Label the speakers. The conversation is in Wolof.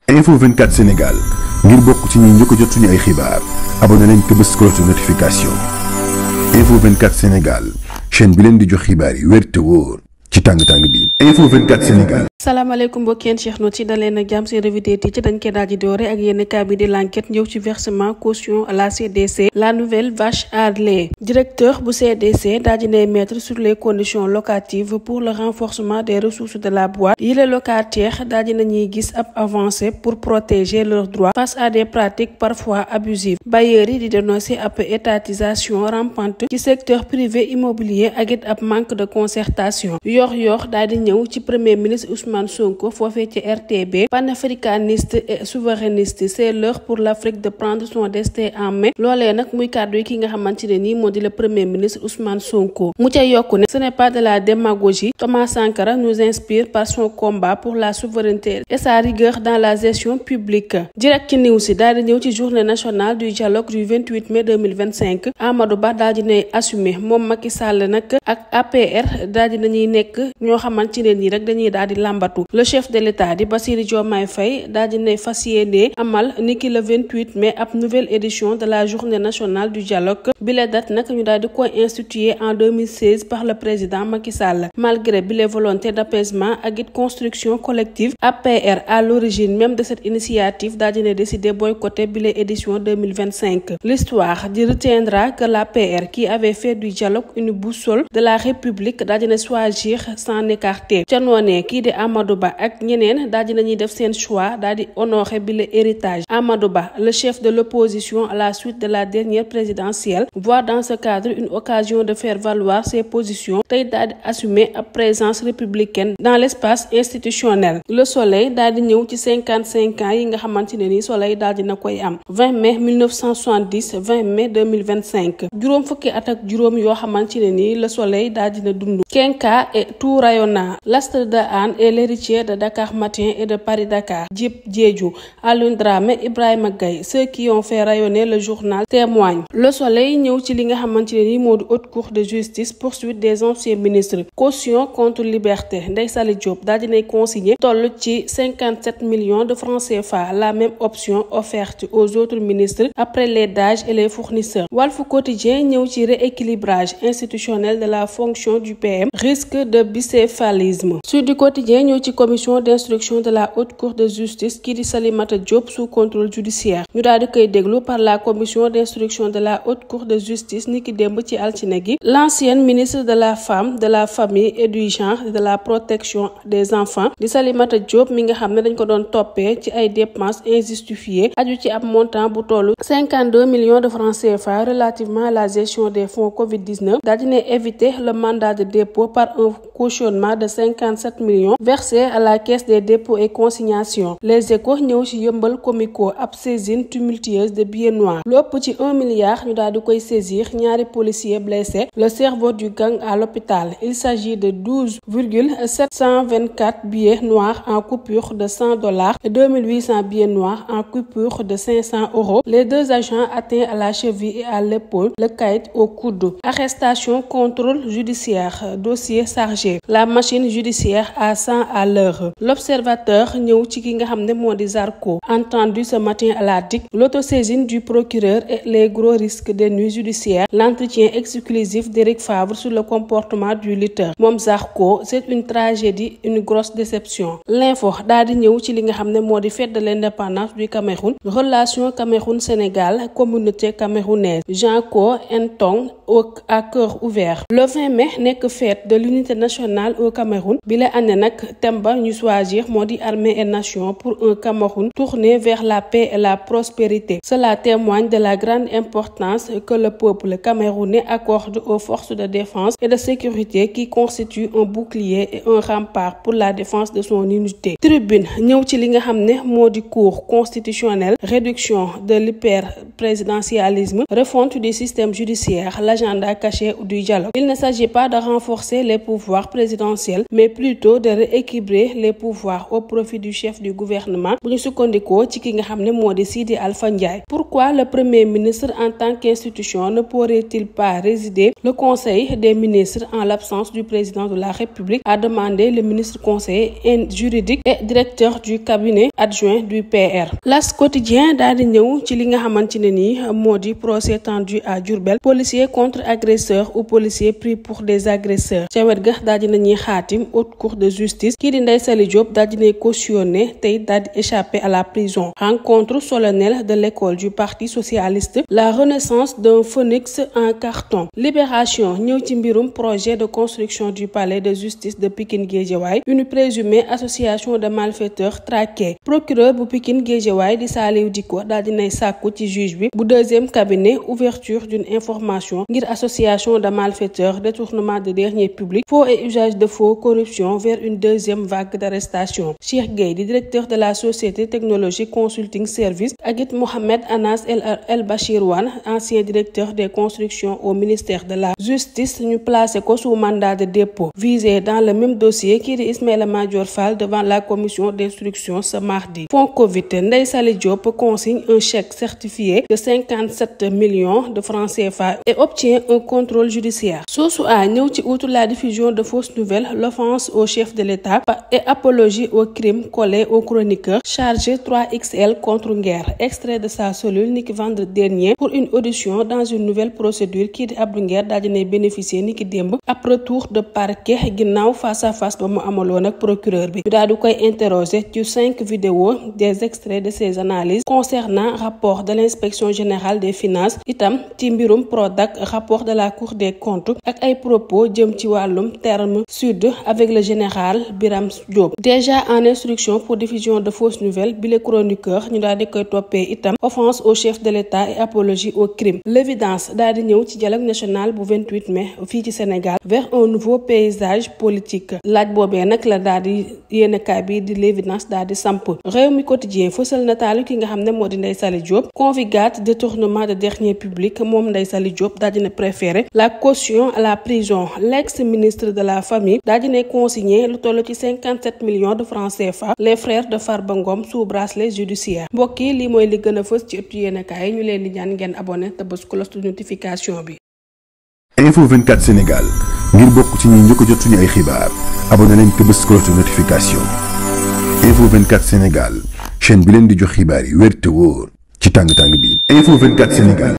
Speaker 1: Info 24 Sénégal ngir bokk ci ñi njëkk a jot suñu ay xibaar abonné nañ te bës cloche de notification. Info 24 Sénégal chaîne bi leen di jox xibaar yi wér te wóor ci tàng-tàng bi. Info 24 Sénégal.
Speaker 2: salaamaaleykum mbokki internautes yi daleen ak jàmm seen revue des titres ci dañ koy daal di doore ak yenn cas bi di l'enquête ñëw ci versement caution à la CDC la nouvelle vache à lait. Directeur bu CDC daal di nay mettre sur les conditions locatives pour le renforcement des ressources de la boîte yi les locataires daal di nañuy gis ab avancée pour protéger leurs droits face à des pratiques parfois abusives. Bailleurs yi di dénoncer ab étatisation rampante ci secteur privé immobilier ak it ab manque de concertation. Yor daal di ñëw ci premier ministre Ousmane Sonko foofee ci RTB panafricaniste et souverainiste c'est l'heure pour l'Afrique de prendre son destin en main loolee nag muy kàddu yi ki nga xamante ne nii moo di le premier ministre Ousmane Sonko mu ca yokku ne ce n'est pas de la démagogie. Thomas Sankara nous inspire par son combat pour la souveraineté et sa rigueur dans la gestion publique. Direct ci niw si daal di ñëw ci journée nationale du dialogue du 28 mai 2025 Amadou Ba daal di nay assumer moom Macky Sall nag ak APR daal di nañuy nekk ñoo xamante ne nii rek dañuy daal di làmbatu. Le chef de l'État di Bassirou Diomaye Faye daal di nay fas yéene amal niki le 28 mai ab nouvelle édition de la journée nationale du dialogue bi la date nag ñu daal di koy instituée en 2016 par le président Macky Sall. Malgré bi les volontés d'apaisement ak it construction collective APR à l'origine même de cette initiative daal di nay décider boycotter bi les édition 2025. L'histoire retiendra que l'APR qui avait fait du dialogue une boussole de la République daal di nay choisir s'en écarter. ca noonee kii di Amadou Ba ak ñeneen daal di nañuy def seen choix daal di honorer bi le héritage. Amadou Ba, le chef de l'opposition à la suite de la dernière présidentielle, voit dans ce cadre une occasion de faire valoir ses positions tey daal di assumer ab présence républicaine dans l'espace institutionnel. Le Soleil daal di ñëw ci 55 ans yi nga xamante ne ni Soleil daal dina koy am 20 mai 1970 20 mai 2025 juróom fukki at ak juróom yoo xamante ne ni Le Soleil daal dina dund. Kenka et tout rayonnant. L'astre de Hann est l'héritier de Dakar Matin et de Paris-Dakar. Djib Diédhiou, Alioune Dramé, Ibrahima Gaye, ceux qui ont fait rayonner le journal témoignent. Le Soleil ñëw ci li nga xamante ne ni moo di haute cour de justice poursuite des anciens ministres. Caution contre liberté. Ndeye Saly Diop daal dinay consigné toll ci 57 millions de francs CFA, la même option offerte aux autres ministres après les DAGE et les fournisseurs. Walf Quotidien ñëw ci rééquilibrage institutionnel de la fonction du PM, risque de bicéphalisme. Sud Quotidien ñëw ci commission d'instruction de la haute cour de justice kii di Salimata Diop sous contrôle judiciaire ñu daal di koy déglu par la commission d'instruction de la haute cour de justice niki démb ci altine gi. L'ancienne ministre de la femme, de la famille et du genre et de la protection des enfants di Salimata Diop mi nga xam ne dañ ko doon toppee ci ay dépenses injustifiées aju ci ab montant bu tollu 52 millions de francs CFA relativement à la gestion des fonds Covid-19 daal dina éviter le mandat de dépôt par un cautionnement de 57 millions versés à la caisse des dépôts et consignations. Les Échos ñëw ci Yeumbeul Comico ab saisine tumultueuse de billets noirs lu ëpp ci 1 milliard ñu daal di koy saisir ñaari policiers blessés, le cerveau du gang à l'hôpital. Il s'agit de 12,724 billets noirs en coupure de $100 et 2800 billets noirs en coupure de 500 €. Les deux agents atteints à la cheville et à l'épaule, le caïd au coude. Arrestation, contrôle judiciaire, dossier chargé. La machine judiciaire à 100 à l'heure. L'Observateur ñëw ci ki nga xam ne moo di Zarko, entendu ce matin à la DIC, l'autosaisine du procureur et les gros risques des nuits judiciaires, l'entretien exclusif d'Éric Favre sur le comportement du lutteur. Moom Zarko, c'est une tragédie, une grosse déception. L'info daal di ñëw ci li nga xam ne moo di fête de l'indépendance du Cameroun, relation Cameroun-Sénégal, communauté camerounaise. Jean Ko Ntong à cœur ouvert. Le 20 mai nekk fête de l'unité nationale au Cameroun bi la année nag thème ba ñu choisir moo di armée et nation pour un Cameroun tourné vers la paix et la prospérité. Cela témoigne de la grande importance que le peuple camerounais accorde aux forces de défense et de sécurité qui constituent un bouclier et un rempart pour la défense de son unité. Tribune ñëw ci li nga xam ne moo di cour constitutionnel, réduction de l'hyperprésidentialisme, refonte du système judiciaire, l'agenda caché du dialogue. Il ne s'agit pas de renforcer les pouvoirs présidentiels présidentielle mais plutôt de rééquilibrer les pouvoirs au profit du chef du gouvernement bu ñu sukkandikoo ci ki nga xam ne moo di Sidi Alpha Ndiaye. Pourquoi le premier ministre en tant qu'institution ne pourrait-il pas résider le conseil des ministres en l'absence du président de la République, a demandé le ministre conseiller juridique et directeur du cabinet adjoint du PR. L'As quotidien daal di ñëw ci li nga xamante ne nii moo di procès tendu à Diourbel, policier contre agresseur ou policier pris pour des agresseurs. ca wet ga daal di nañuy xaatim haute cour de justice kii di Ndeye Saly Diop daal di nay cautionné tey daal di échappé à la prison. Rencontre solennelle de l'école du parti socialiste, la renaissance d'un phénix en carton. Libération ñëw ci mbirum projet de construction du palais de justice de Pikine Guédiawaye, une présumée association de malfaiteurs traquée. Procureur bu Pikine Guédiawaye di Saliou Dicko daal di nay sàkku ci juge bi bu deuxième cabinet ouverture d'une information ngir association de malfaiteurs, détournement de deniers publics, faux et usage de faux, corruption vers une deuxième vague d'arrestation. Cheikh Gueye di directeur de la société technologique consulting service ak it Mohamed Anas El Bachir Wane, ancien directeur des constructions au ministère de la justice, ñu placé ko sous mandat de dépôt. Visé dans le même dossier kii di Ismaïla Madior Fall devant la commission d'instruction ce mardi. Fonds Covid, Ndeye Saly Diop consigne un chèque certifié de 57 millions de francs CFA et obtient un contrôle judiciaire. Source A ñëw ci outre la diffusion de fausses nouvelles, l'offense au chef de l'État et apologie au crime collé au chroniqueur chargé 3XL contre Nguer. Extrait de sa cellule niki vendredi dernier pour une audition dans une nouvelle procédure kii di Abdou Nguer daal dinay bénéficier niki démb ab retour de parquet ginnaaw face à face ba mu amaloon ak procureur bi. ñu daal di koy interroger ci 5 vidéos, des extraits de ses analyses concernant rapport de l'inspection générale des finances, itam ci mbirum Prodac, rapport de la Cour des comptes ak ay propos jëm ci wàllum terme sud avec le général Biram Diop. Déjà en instruction pour diffusion de fausses nouvelles, bi le chroniqueur ñu daal di koy toppee itam offense au chef de l'État et apologie au crime. L'évidence daal di ñëw ci dialogue national bu 28 mai fii ci Sénégal vers un nouveau paysage politique. Laaj boobee nag la daal di yéenekaay bi di l'évidence daal di samp. Rewmi Quotidien fësal nataalu ki nga xam ne moo di Ndeye Saly Diop, convigat détournement de deniers publics. Moom Ndeye Saly Diop daal dina préférer la caution à la prison. L'ex-ministre de la famille daal dina consigné lu toll ci 57 millions de francs CFA les frères de Farba Ngom sous bracelet judiciaire. Mbokk yi lii mooy li gën a fës ci ëttu yéenekaay ñu leen di ñaan ngeen abonné te bës cloche de notification bi.
Speaker 1: Info 24 Sénégal ngir bokk ci ñi njëkk a jot suñu ay xibaar abonné nañ te bës cloche de notification. Info 24 Sénégal chaîne bi leen di jox xibaar yi wér te wóor ci tàng-tàng bi. Info 24 Sénégal.